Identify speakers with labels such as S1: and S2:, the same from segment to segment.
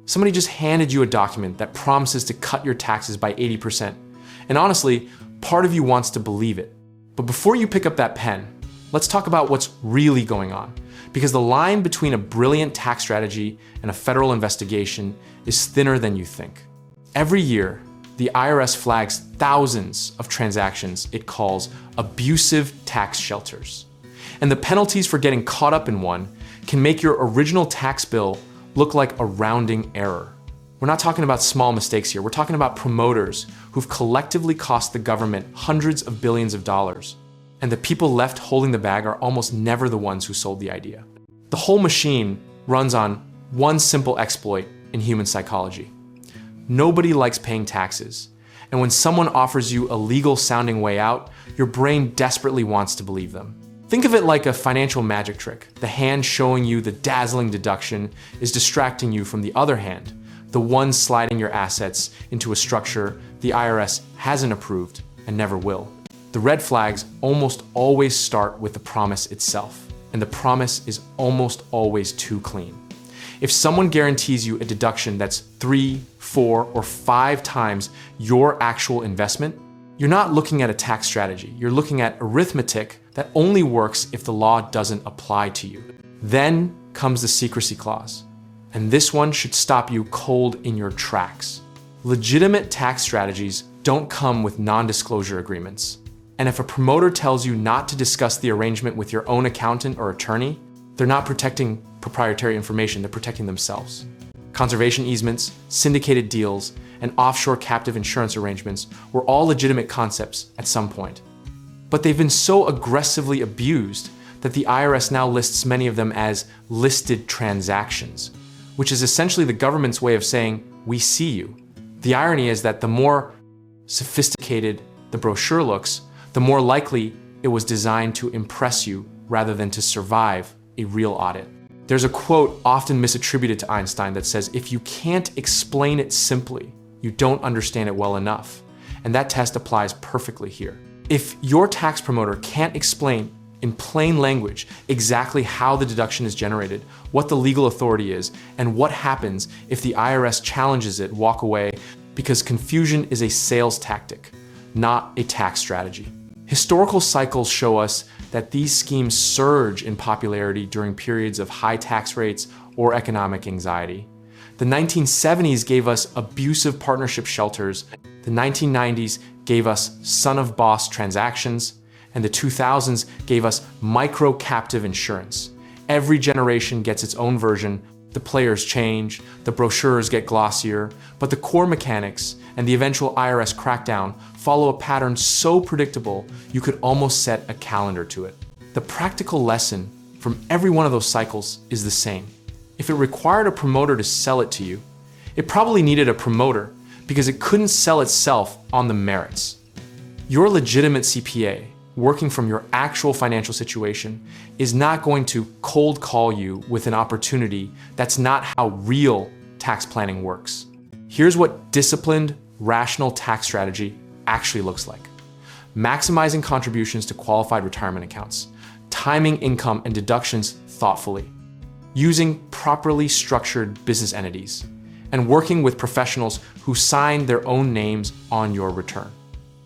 S1: Somebody just handed you a document that promises to cut your taxes by 80%. And honestly, part of you wants to believe it. But before you pick up that pen, let's talk about what's really going on. Because the line between a brilliant tax strategy and a federal investigation is thinner than you think. Every year, the IRS flags thousands of transactions it calls abusive tax shelters. And the penalties for getting caught up in one can make your original tax bill look like a rounding error. We're not talking about small mistakes here. We're talking about promoters who've collectively cost the government hundreds of billions of dollars. And the people left holding the bag are almost never the ones who sold the idea. The whole machine runs on one simple exploit in human psychology. Nobody likes paying taxes. And when someone offers you a legal sounding way out, your brain desperately wants to believe them. Think of it like a financial magic trick. The hand showing you the dazzling deduction is distracting you from the other hand, the one sliding your assets into a structure the IRS hasn't approved and never will. The red flags almost always start with the promise itself, and the promise is almost always too clean. If someone guarantees you a deduction that's 3, 4, or 5 times your actual investment, you're not looking at a tax strategy. You're looking at arithmetic that only works if the law doesn't apply to you. Then comes the secrecy clause. And this one should stop you cold in your tracks. Legitimate tax strategies don't come with non-disclosure agreements. And if a promoter tells you not to discuss the arrangement with your own accountant or attorney, they're not protecting proprietary information, they're protecting themselves. Conservation easements, syndicated deals, and offshore captive insurance arrangements were all legitimate concepts at some point. But they've been so aggressively abused that the IRS now lists many of them as listed transactions, which is essentially the government's way of saying, we see you. The irony is that the more sophisticated the brochure looks, the more likely it was designed to impress you rather than to survive a real audit. There's a quote often misattributed to Einstein that says, if you can't explain it simply, you don't understand it well enough. And that test applies perfectly here. If your tax promoter can't explain in plain language exactly how the deduction is generated, what the legal authority is, and what happens if the IRS challenges it, walk away, because confusion is a sales tactic, not a tax strategy. Historical cycles show us that these schemes surge in popularity during periods of high tax rates or economic anxiety. The 1970s gave us abusive partnership shelters, the 1990s gave us son-of-boss transactions, and the 2000s gave us micro-captive insurance. Every generation gets its own version, the players change, the brochures get glossier, but the core mechanics and the eventual IRS crackdown follow a pattern so predictable you could almost set a calendar to it. The practical lesson from every one of those cycles is the same. If it required a promoter to sell it to you, it probably needed a promoter because it couldn't sell itself on the merits. Your legitimate CPA, working from your actual financial situation, is not going to cold call you with an opportunity that's not how real tax planning works. Here's what disciplined, rational tax strategy actually looks like. Maximizing contributions to qualified retirement accounts, timing income and deductions thoughtfully, using properly structured business entities, and working with professionals who sign their own names on your return.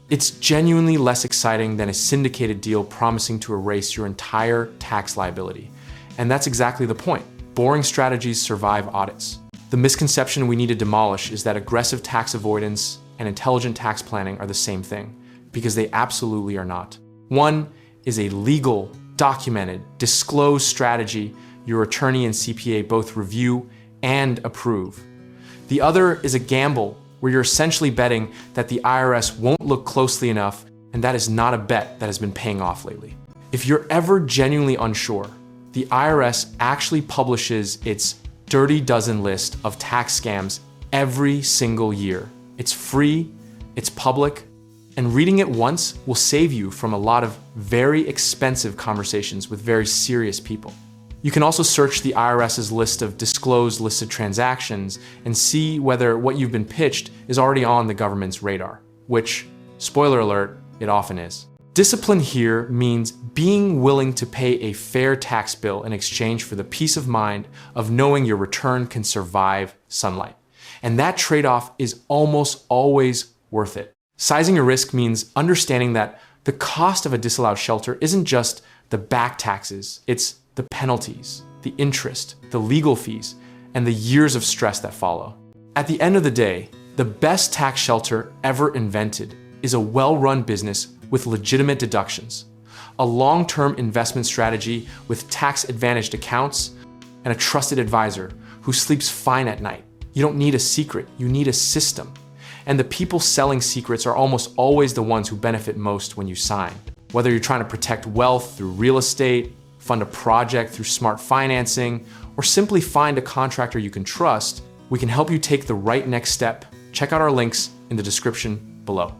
S1: It's genuinely less exciting than a syndicated deal promising to erase your entire tax liability. And that's exactly the point. Boring strategies survive audits. The misconception we need to demolish is that aggressive tax avoidance and intelligent tax planning are the same thing, because they absolutely are not. One is a legal, documented, disclosed strategy your attorney and CPA both review and approve. The other is a gamble where you're essentially betting that the IRS won't look closely enough, and that is not a bet that has been paying off lately. If you're ever genuinely unsure, the IRS actually publishes its dirty dozen list of tax scams every single year. It's free, it's public, and reading it once will save you from a lot of very expensive conversations with very serious people. You can also search the IRS's list of disclosed listed transactions and see whether what you've been pitched is already on the government's radar, which, spoiler alert, it often is. Discipline here means being willing to pay a fair tax bill in exchange for the peace of mind of knowing your return can survive sunlight. And that trade-off is almost always worth it. Sizing your risk means understanding that the cost of a disallowed shelter isn't just the back taxes, it's the penalties, the interest, the legal fees, and the years of stress that follow. At the end of the day, the best tax shelter ever invented is a well-run business with legitimate deductions, a long-term investment strategy with tax-advantaged accounts, and a trusted advisor who sleeps fine at night. You don't need a secret, you need a system. And the people selling secrets are almost always the ones who benefit most when you sign. Whether you're trying to protect wealth through real estate, fund a project through smart financing, or simply find a contractor you can trust, we can help you take the right next step. Check out our links in the description below.